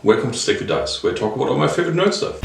Welcome to Steak with Dice, where I talk about all my favorite nerd stuff.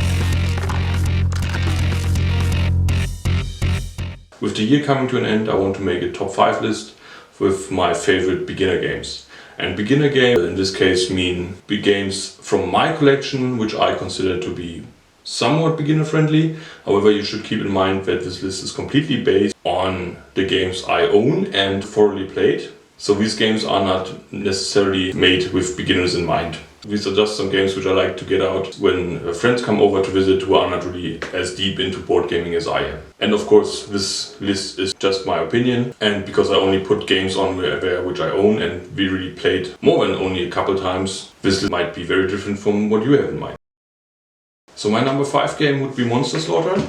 With the year coming to an end, I want to make a top 5 list with my favorite beginner games. And beginner games in this case mean big games from my collection, which I consider to be somewhat beginner friendly. However, you should keep in mind that this list is completely based on the games I own and thoroughly played. So these games are not necessarily made with beginners in mind. These are just some games which I like to get out when friends come over to visit who are not really as deep into board gaming as I am. And of course, this list is just my opinion, and because I only put games on there which I own and we really played more than only a couple times, this list might be very different from what you have in mind. So my number 5 game would be Monster Slaughter,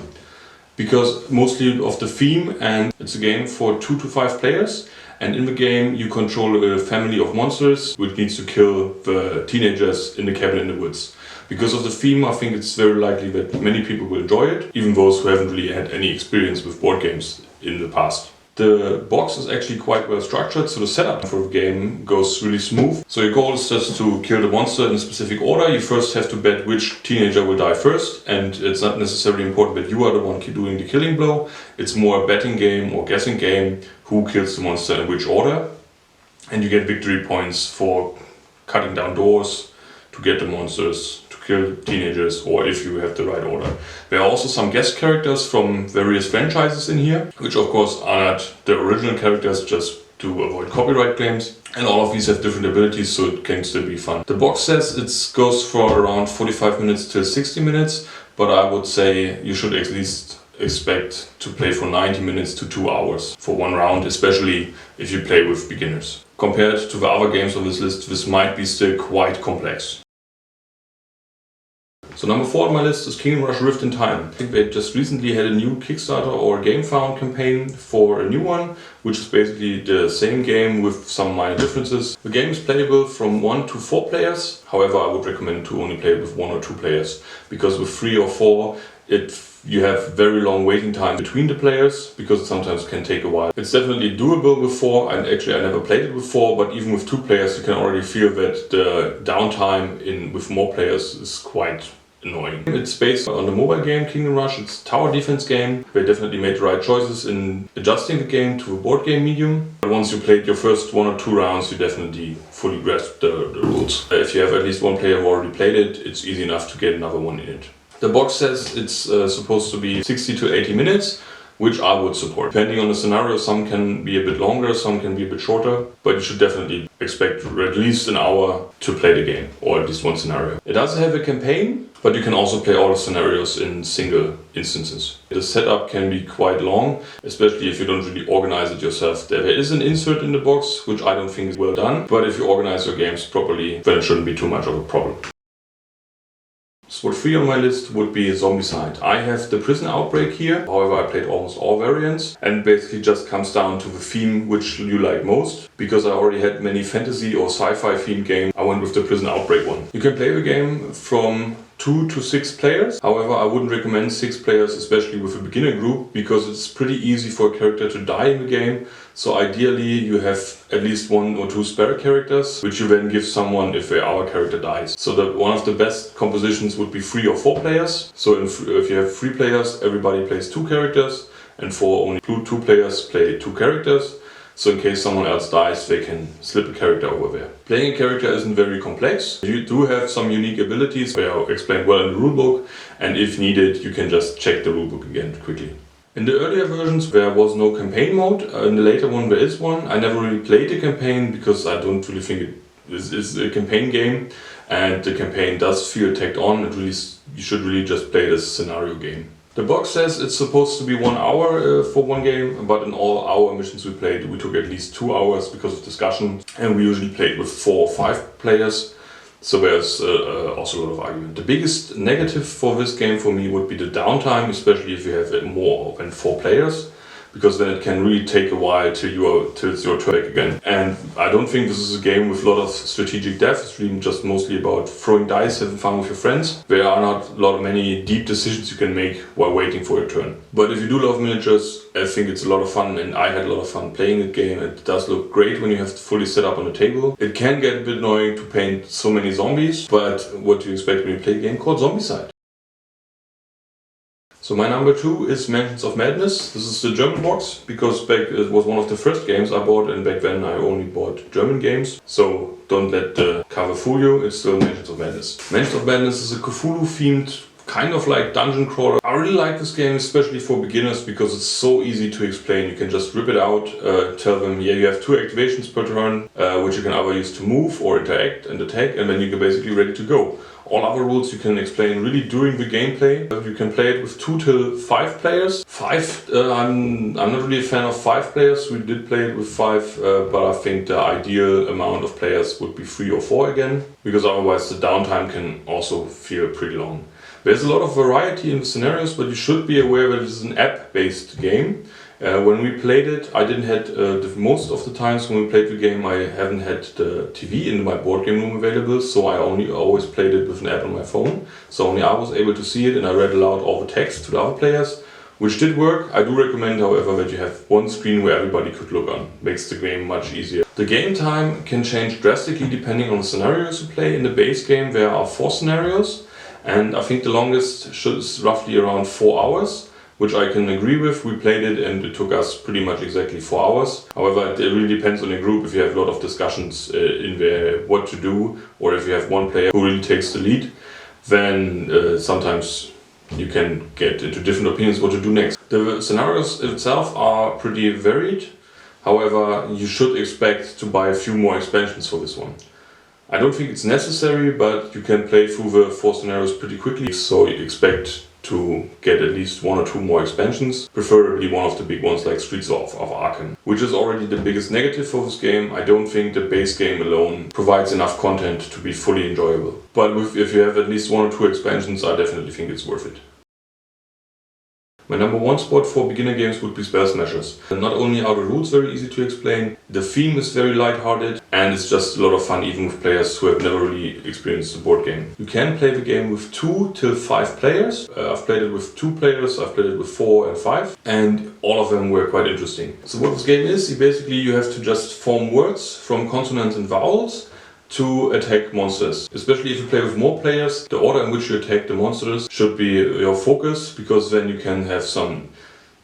because mostly of the theme, and it's a game for 2 to 5 players. And in the game you control a family of monsters which needs to kill the teenagers in the cabin in the woods. Because of the theme, I think it's very likely that many people will enjoy it, even those who haven't really had any experience with board games in the past. The box is actually quite well structured, so the setup for the game goes really smooth. So your goal is just to kill the monster in a specific order. You first have to bet which teenager will die first, and it's not necessarily important that you are the one doing the killing blow. It's more a betting game or guessing game who kills the monster in which order. And you get victory points for cutting down doors to get the monsters, to kill teenagers, or if you have the right order. There are also some guest characters from various franchises in here, which of course are not the original characters, just to avoid copyright claims. And all of these have different abilities, so it can still be fun. The box says it goes for around 45 minutes till 60 minutes, but I would say you should at least expect to play for 90 minutes to 2 hours for one round, especially if you play with beginners. Compared to the other games on this list, this might be still quite complex. So number 4 on my list is Kingdom Rush Rift in Time. I think they just recently had a new Kickstarter or GameFound campaign for a new one, which is basically the same game with some minor differences. The game is playable from 1 to 4 players. However, I would recommend to only play with 1 or 2 players, because with 3 or 4, you have very long waiting time between the players, because it sometimes can take a while. It's definitely doable with 4, and actually I never played it with 4, but even with 2 players you can already feel that the downtime with more players is quite annoying. It's based on the mobile game Kingdom Rush. It's a tower defense game. They definitely made the right choices in adjusting the game to a board game medium. But once you played your first 1 or 2 rounds, you definitely fully grasp the rules. If you have at least one player who already played it, it's easy enough to get another one in it. The box says it's supposed to be 60 to 80 minutes, which I would support. Depending on the scenario, some can be a bit longer, some can be a bit shorter, but you should definitely expect at least an hour to play the game, or at least one scenario. It does have a campaign, but you can also play all the scenarios in single instances. The setup can be quite long, especially if you don't really organize it yourself. There is an insert in the box, which I don't think is well done, but if you organize your games properly, then it shouldn't be too much of a problem. Spot 3 on my list would be Zombicide. I have the Prison Outbreak here, however I played almost all variants, and basically just comes down to the theme which you like most. Because I already had many fantasy or sci-fi themed games, I went with the Prison Outbreak one. You can play the game from 2 to 6 players. However, I wouldn't recommend 6 players, especially with a beginner group, because it's pretty easy for a character to die in the game. So ideally you have at least 1 or 2 spare characters, which you then give someone if our character dies. So one of the best compositions would be 3 or 4 players. So if you have 3 players, everybody plays 2 characters, and for only 2 players play 2 characters. So in case someone else dies, they can slip a character over there. Playing a character isn't very complex. You do have some unique abilities, they are explained well in the rulebook, and if needed, you can just check the rulebook again quickly. In the earlier versions there was no campaign mode, in the later one there is one. I never really played the campaign because I don't really think it is a campaign game, and the campaign does feel tacked on. You should really just play this scenario game. The box says it's supposed to be 1 hour for one game, but in all our missions we played, we took at least 2 hours because of discussion, and we usually played with 4 or 5 players, so there's also a lot of argument. The biggest negative for this game for me would be the downtime, especially if you have more than 4 players, because then it can really take a while till it's your turn again. And I don't think this is a game with a lot of strategic depth. It's really just mostly about throwing dice, having fun with your friends. There are not many deep decisions you can make while waiting for your turn. But if you do love miniatures, I think it's a lot of fun, and I had a lot of fun playing the game. It does look great when you have it fully set up on the table. It can get a bit annoying to paint so many zombies, but what do you expect when you play a game called Zombicide? So my number 2 is Mansions of Madness. This is the German box, because it was one of the first games I bought, and back then I only bought German games. So don't let the cover fool you, it's still Mansions of Madness. Mansions of Madness is a Cthulhu-themed, kind of like dungeon crawler. I really like this game, especially for beginners, because it's so easy to explain. You can just rip it out, tell them, yeah, you have 2 activations per turn, which you can either use to move or interact and attack, and then you're basically ready to go. All other rules you can explain really during the gameplay. You can play it with 2 till 5 players. 5, I'm not really a fan of 5 players. We did play it with 5, but I think the ideal amount of players would be 3 or 4 again, because otherwise the downtime can also feel pretty long. There's a lot of variety in the scenarios, but you should be aware that it is an app-based game. When we played it, I didn't have most of the times when we played the game, I haven't had the TV in my board game room available, so I always played it with an app on my phone. So only I was able to see it, and I read aloud all the text to the other players, which did work. I do recommend, however, that you have one screen where everybody could look on. Makes the game much easier. The game time can change drastically depending on the scenarios you play. In the base game there are 4 scenarios, and I think the longest is roughly around 4 hours. Which I can agree with. We played it and it took us pretty much exactly 4 hours. However, it really depends on the group. If you have a lot of discussions in there what to do, or if you have one player who really takes the lead, then sometimes you can get into different opinions what to do next. The scenarios itself are pretty varied. However, you should expect to buy a few more expansions for this one. I don't think it's necessary, but you can play through the 4 scenarios pretty quickly, so you expect to get at least 1 or 2 more expansions, preferably one of the big ones like Streets of Arkham, which is already the biggest negative for this game. I don't think the base game alone provides enough content to be fully enjoyable. But if you have at least 1 or 2 expansions, I definitely think it's worth it. My number 1 spot for beginner games would be Spell Smashers. Not only are the rules very easy to explain, the theme is very light-hearted, and it's just a lot of fun even with players who have never really experienced the board game. You can play the game with 2 till 5 players. I've played it with 2 players, I've played it with 4 and 5, and all of them were quite interesting. So what this game is, you have to just form words from consonants and vowels to attack monsters. Especially if you play with more players, the order in which you attack the monsters should be your focus, because then you can have some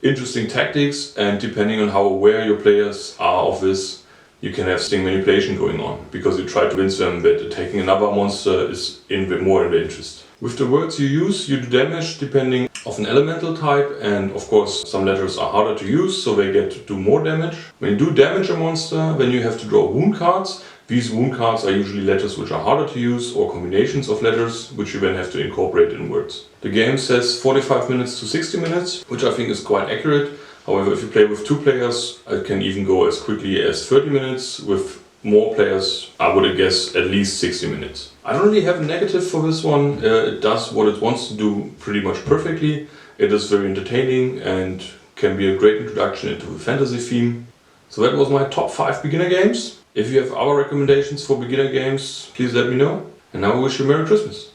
interesting tactics, and depending on how aware your players are of this, you can have sting manipulation going on, because you try to convince them that attacking another monster is more in their interest. With the words you use, you do damage depending of an elemental type, and of course some letters are harder to use, so they get to do more damage. When you do damage a monster, then you have to draw wound cards. These wound cards are usually letters which are harder to use, or combinations of letters which you then have to incorporate in words. The game says 45 minutes to 60 minutes, which I think is quite accurate. However, if you play with 2 players, it can even go as quickly as 30 minutes. With more players, I would guess at least 60 minutes. I don't really have a negative for this one. It does what it wants to do pretty much perfectly. It is very entertaining and can be a great introduction into the fantasy theme. So that was my top 5 beginner games. If you have other recommendations for beginner games, please let me know. And now I wish you Merry Christmas.